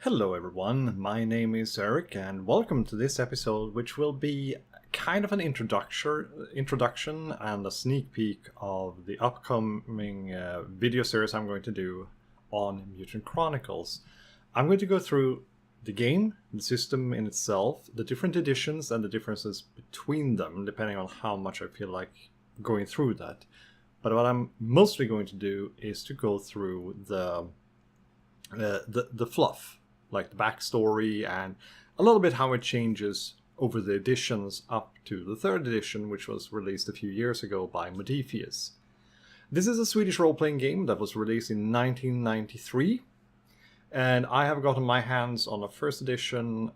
Hello everyone, my name is Eric and welcome to this episode, which will be kind of an introduction and a sneak peek of the upcoming video series I'm going to do on Mutant Chronicles. I'm going to go through the game, the system in itself, the different editions and the differences between them, depending on how much I feel like going through that. But what I'm mostly going to do is to go through the fluff, like the backstory and a little bit how it changes over the editions up to the third edition, which was released a few years ago by Modifius. This is a Swedish role-playing game that was released in 1993, and I have gotten my hands on a first edition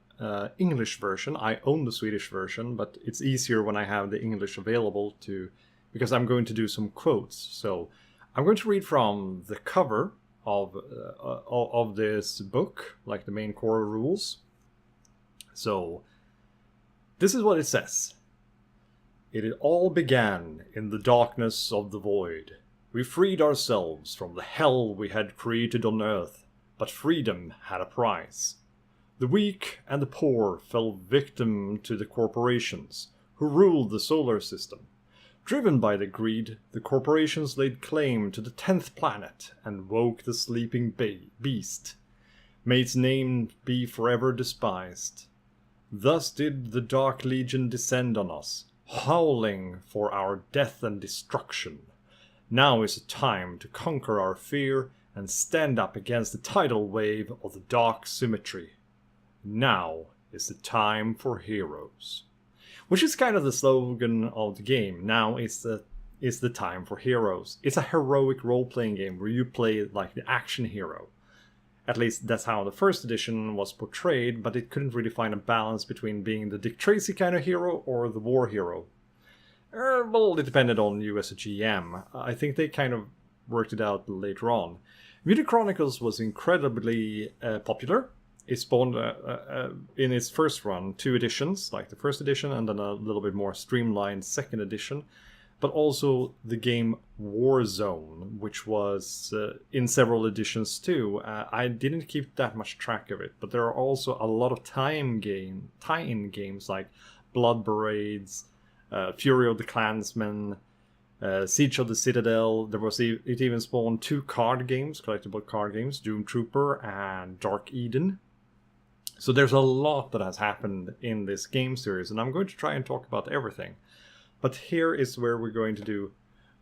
English version. I own the Swedish version, but it's easier when I have the English available because I'm going to do some quotes. So I'm going to read from the cover of this book, like the main core rules. So this is what it says. It all began in the darkness of the void. We freed ourselves from the hell we had created on Earth, but freedom had a price. The weak and the poor fell victim to the corporations who ruled the solar system. Driven by the greed, the corporations laid claim to the 10th planet and woke the sleeping beast. May its name be forever despised. Thus did the Dark Legion descend on us, howling for our death and destruction. Now is the time to conquer our fear and stand up against the tidal wave of the dark symmetry. Now is the time for heroes. Which is kind of the slogan of the game. Now is the time for heroes. It's a heroic role-playing game where you play like the action hero. At least that's how the first edition was portrayed, but it couldn't really find a balance between being the Dick Tracy kind of hero or the war hero. Well, it depended on you as a GM. I think they kind of worked it out later on. Mutant Chronicles was incredibly popular. It spawned in its first run 2 editions, like the first edition and then a little bit more streamlined second edition, but also the game Warzone, which was in several editions too. I didn't keep that much track of it, but there are also a lot of tie-in games like Blood Parades, Fury of the Clansmen, Siege of the Citadel. It even spawned 2 card games, collectible card games, Doom Trooper and Dark Eden. So there's a lot that has happened in this game series, and I'm going to try and talk about everything. But here is where we're going to do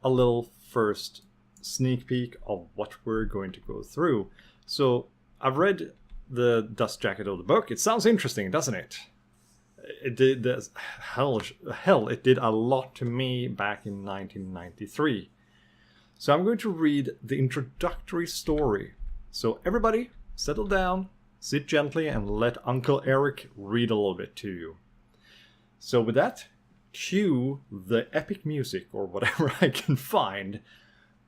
a little first sneak peek of what we're going to go through. So I've read the dust jacket of the book. It sounds interesting, doesn't it? It did hell, it did a lot to me back in 1993. So I'm going to read the introductory story. So everybody, settle down. Sit gently and let Uncle Eric read a little bit to you. So with that, cue the epic music or whatever I can find.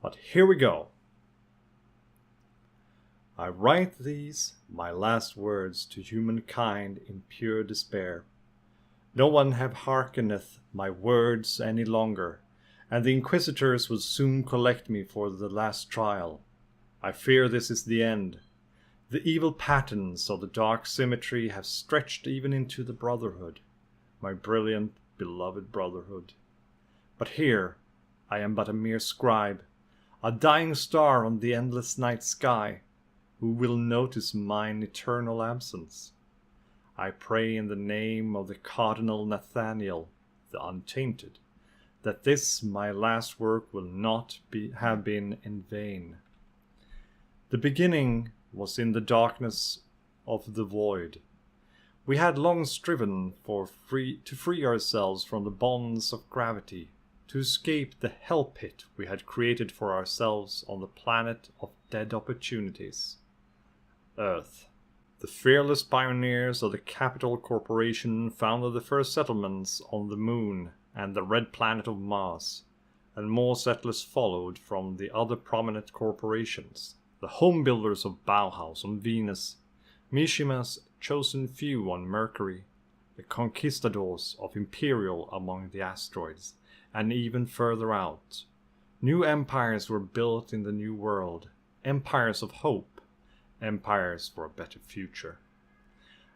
But here we go. I write these, my last words to humankind in pure despair. No one have hearkeneth my words any longer, and the inquisitors will soon collect me for the last trial. I fear this is the end. The evil patterns of the dark symmetry have stretched even into the Brotherhood, my brilliant, beloved Brotherhood. But here, I am but a mere scribe, a dying star on the endless night sky. Who will notice mine eternal absence? I pray in the name of the Cardinal Nathaniel, the Untainted, that this my last work will not have been in vain. The beginning was in the darkness of the void. We had long striven to free ourselves from the bonds of gravity, to escape the hell pit we had created for ourselves on the planet of dead opportunities. Earth. The fearless pioneers of the Capital Corporation founded the first settlements on the Moon and the red planet of Mars, and more settlers followed from the other prominent corporations. The home builders of Bauhaus on Venus, Mishima's chosen few on Mercury, the conquistadors of Imperial among the asteroids, and even further out. New empires were built in the New World, empires of hope, empires for a better future.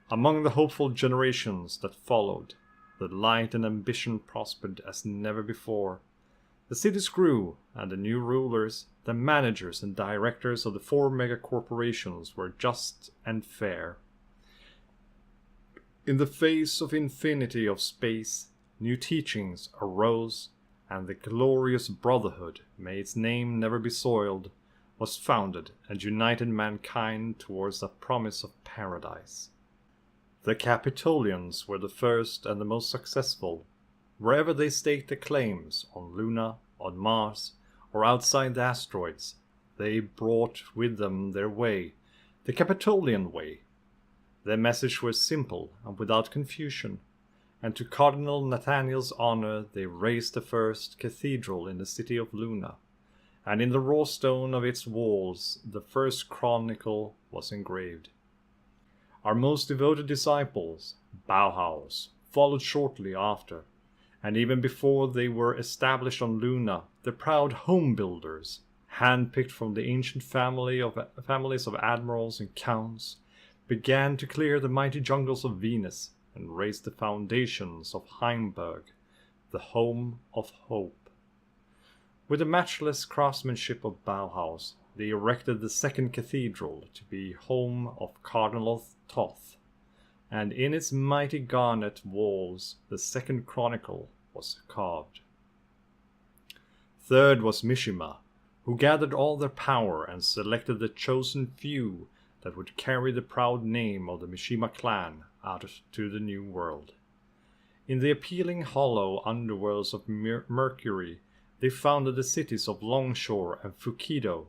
Among the hopeful generations that followed, the light and ambition prospered as never before. The cities grew, and the new rulers, the managers and directors of the 4 megacorporations were just and fair. In the face of infinity of space, new teachings arose, and the glorious brotherhood, may its name never be soiled, was founded and united mankind towards a promise of paradise. The Capitolians were the first and the most successful. Wherever they staked their claims, on Luna, on Mars, or outside the asteroids, they brought with them their way, the Capitolian way. Their message was simple and without confusion, and to Cardinal Nathaniel's honor they raised the first cathedral in the city of Luna, and in the raw stone of its walls the first chronicle was engraved. Our most devoted disciples, Bauhaus, followed shortly after, and even before they were established on Luna, the proud home builders, handpicked from the ancient families of admirals and counts, began to clear the mighty jungles of Venus and raise the foundations of Heimburg, the home of hope. With the matchless craftsmanship of Bauhaus, they erected the second cathedral to be home of Cardinal Thoth, and in its mighty garnet walls the second chronicle was carved. Third was Mishima, who gathered all their power and selected the chosen few that would carry the proud name of the Mishima clan out to the new world. In the appealing hollow underworlds of Mercury, they founded the cities of Longshore and Fukido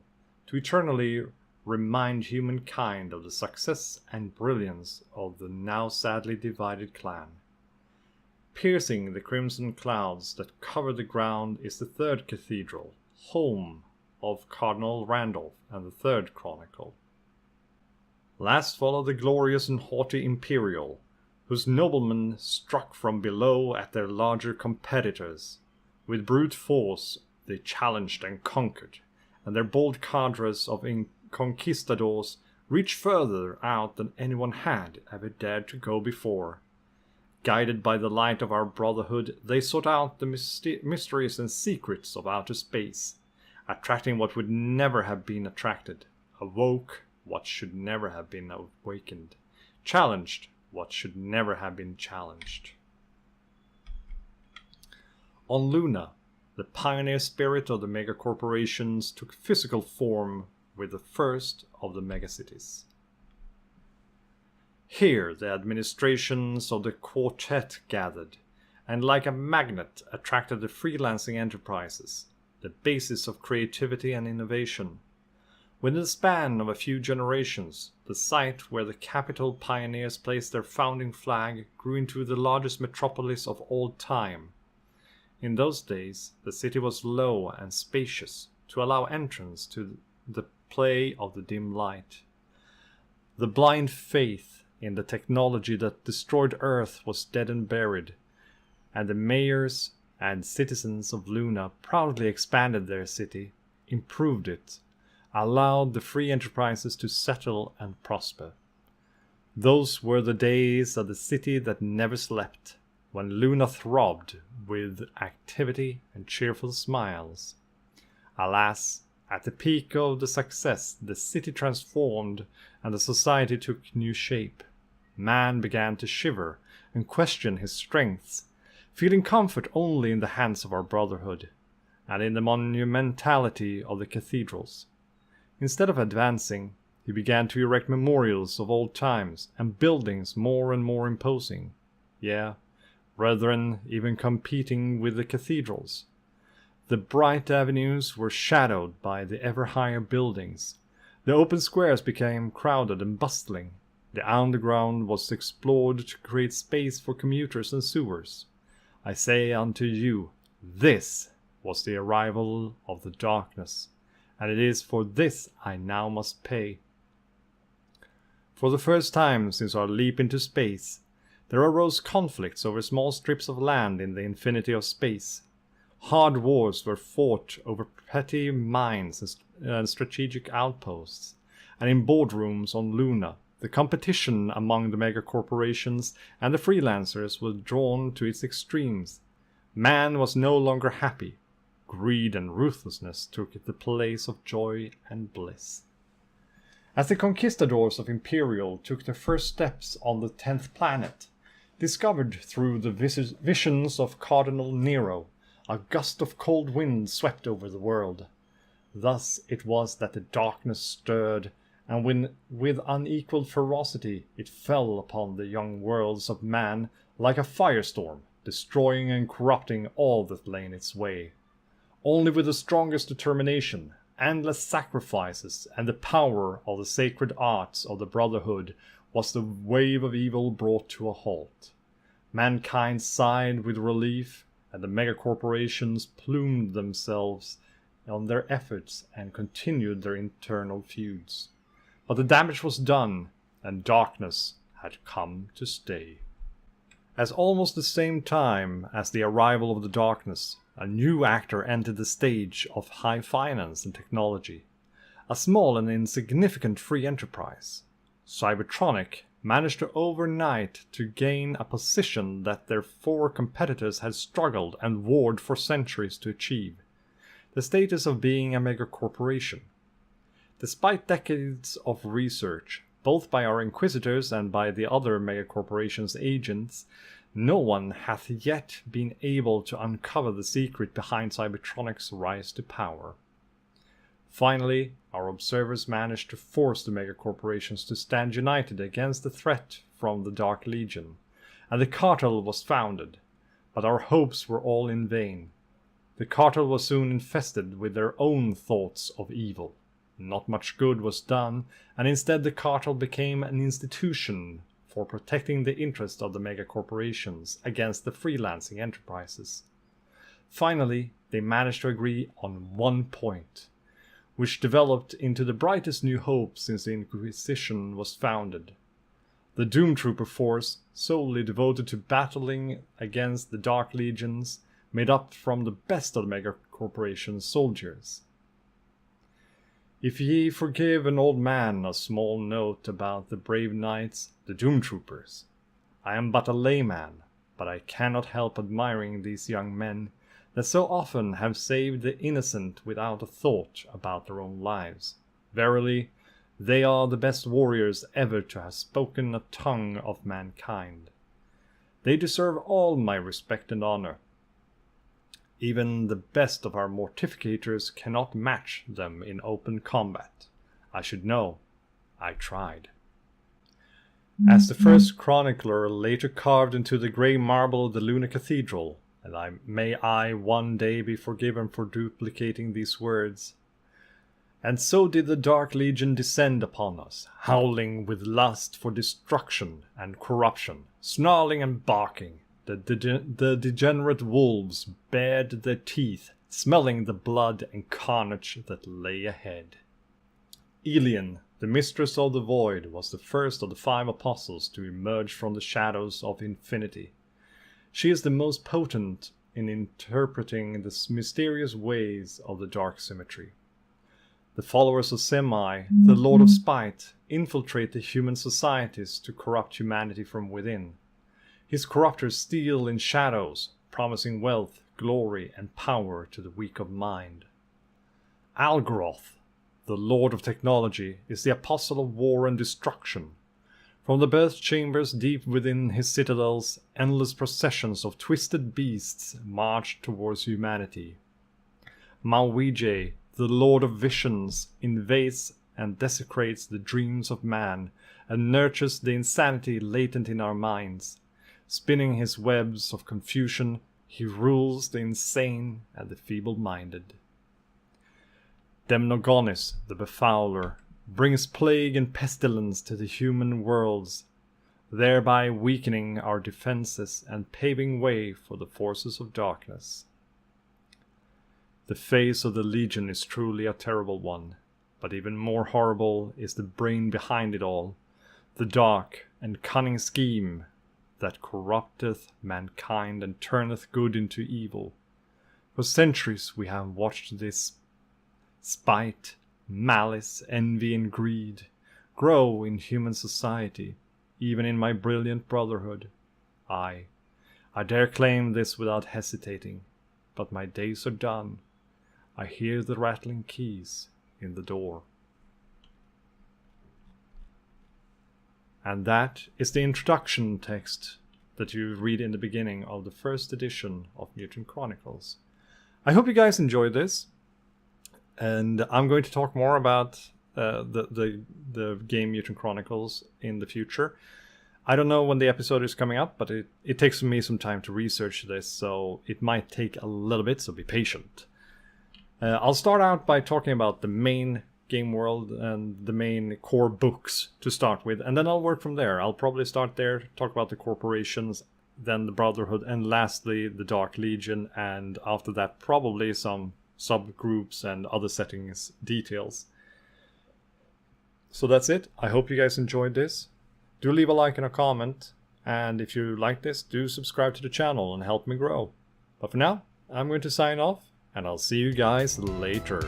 to eternally remind humankind of the success and brilliance of the now sadly divided clan. Piercing the crimson clouds that cover the ground is the third cathedral, home of Cardinal Randolph and the third chronicle. Last followed the glorious and haughty Imperial, whose noblemen struck from below at their larger competitors. With brute force they challenged and conquered, and their bold cadres of conquistadors reached further out than anyone had ever dared to go before. Guided by the light of our brotherhood, they sought out the mysteries and secrets of outer space, attracting what would never have been attracted, awoke what should never have been awakened, challenged what should never have been challenged. On Luna, the pioneer spirit of the megacorporations took physical form with the first of the megacities. Here the administrations of the quartet gathered, and like a magnet attracted the freelancing enterprises, the basis of creativity and innovation. Within the span of a few generations, the site where the capital pioneers placed their founding flag grew into the largest metropolis of all time. In those days, the city was low and spacious to allow entrance to the play of the dim light. The blind faith in the technology that destroyed Earth was dead and buried, and the mayors and citizens of Luna proudly expanded their city, improved it, allowed the free enterprises to settle and prosper. Those were the days of the city that never slept, when Luna throbbed with activity and cheerful smiles. Alas, at the peak of the success, the city transformed and the society took new shape. Man began to shiver and question his strengths, feeling comfort only in the hands of our brotherhood, and in the monumentality of the cathedrals. Instead of advancing, he began to erect memorials of old times and buildings more and more imposing. Yeah, brethren even competing with the cathedrals. The bright avenues were shadowed by the ever higher buildings. The open squares became crowded and bustling. The underground was explored to create space for commuters and sewers. I say unto you, this was the arrival of the darkness, and it is for this I now must pay. For the first time since our leap into space, there arose conflicts over small strips of land in the infinity of space. Hard wars were fought over petty mines and strategic outposts, and in boardrooms on Luna, the competition among the megacorporations and the freelancers was drawn to its extremes. Man was no longer happy. Greed and ruthlessness took the place of joy and bliss. As the conquistadors of Imperial took their first steps on the 10th planet, discovered through the visions of Cardinal Nero, a gust of cold wind swept over the world. Thus it was that the darkness stirred, and with unequaled ferocity it fell upon the young worlds of man like a firestorm, destroying and corrupting all that lay in its way. Only with the strongest determination, endless sacrifices, and the power of the sacred arts of the Brotherhood was the wave of evil brought to a halt. Mankind sighed with relief, and the megacorporations plumed themselves on their efforts and continued their internal feuds. But the damage was done, and darkness had come to stay. At almost the same time as the arrival of the darkness, a new actor entered the stage of high finance and technology. A small and insignificant free enterprise. Cybertronic managed to overnight to gain a position that their four competitors had struggled and warred for centuries to achieve. The status of being a megacorporation. Despite decades of research, both by our inquisitors and by the other megacorporations' agents, no one hath yet been able to uncover the secret behind Cybertronic's rise to power. Finally, our observers managed to force the megacorporations to stand united against the threat from the Dark Legion, and the cartel was founded, but our hopes were all in vain. The cartel was soon infested with their own thoughts of evil. Not much good was done, and instead the cartel became an institution for protecting the interests of the megacorporations against the freelancing enterprises. Finally, they managed to agree on one point, which developed into the brightest new hope since the Inquisition was founded. The Doom Trooper force, solely devoted to battling against the Dark Legions, made up from the best of the megacorporation's soldiers. If ye forgive an old man a small note about the brave knights, the Doom Troopers. I am but a layman, but I cannot help admiring these young men that so often have saved the innocent without a thought about their own lives. Verily, they are the best warriors ever to have spoken a tongue of mankind. They deserve all my respect and honor. Even the best of our mortificators cannot match them in open combat. I should know. I tried. As the first chronicler later carved into the grey marble of the Luna Cathedral, and may I one day be forgiven for duplicating these words. And so did the Dark Legion descend upon us, howling with lust for destruction and corruption, snarling and barking. The degenerate wolves bared their teeth, smelling the blood and carnage that lay ahead. Elian, the mistress of the void, was the first of the 5 apostles to emerge from the shadows of infinity. She is the most potent in interpreting the mysterious ways of the dark symmetry. The followers of Semi, the Lord of Spite, infiltrate the human societies to corrupt humanity from within. His corruptors steal in shadows, promising wealth, glory, and power to the weak of mind. Algoroth, the Lord of Technology, is the apostle of war and destruction. From the birth chambers deep within his citadels, endless processions of twisted beasts march towards humanity. Mauwije, the Lord of Visions, invades and desecrates the dreams of man, and nurtures the insanity latent in our minds. Spinning his webs of confusion, he rules the insane and the feeble-minded. Demnogonis, the Befouler, brings plague and pestilence to the human worlds, thereby weakening our defenses and paving way for the forces of darkness. The face of the Legion is truly a terrible one, but even more horrible is the brain behind it all, the dark and cunning scheme that corrupteth mankind and turneth good into evil. For centuries we have watched this spite Malice, envy, and greed grow in human society, even in my brilliant brotherhood. I dare claim this without hesitating, but my days are done. I hear the rattling keys in the door. And that is the introduction text that you read in the beginning of the first edition of Mutant Chronicles. I hope you guys enjoyed this, and I'm going to talk more about the game Mutant Chronicles in the future. I don't know when the episode is coming up, but it takes me some time to research this, so it might take a little bit, so be patient. I'll start out by talking about the main game world and the main core books to start with, and then I'll work from there. I'll probably start there, talk about the corporations, then the Brotherhood, and lastly the Dark Legion, and after that probably some subgroups and other settings details. So that's it. I hope you guys enjoyed this. Do leave a like and a comment, and if you like this, do subscribe to the channel and help me grow. But for now, I'm going to sign off, and I'll see you guys later.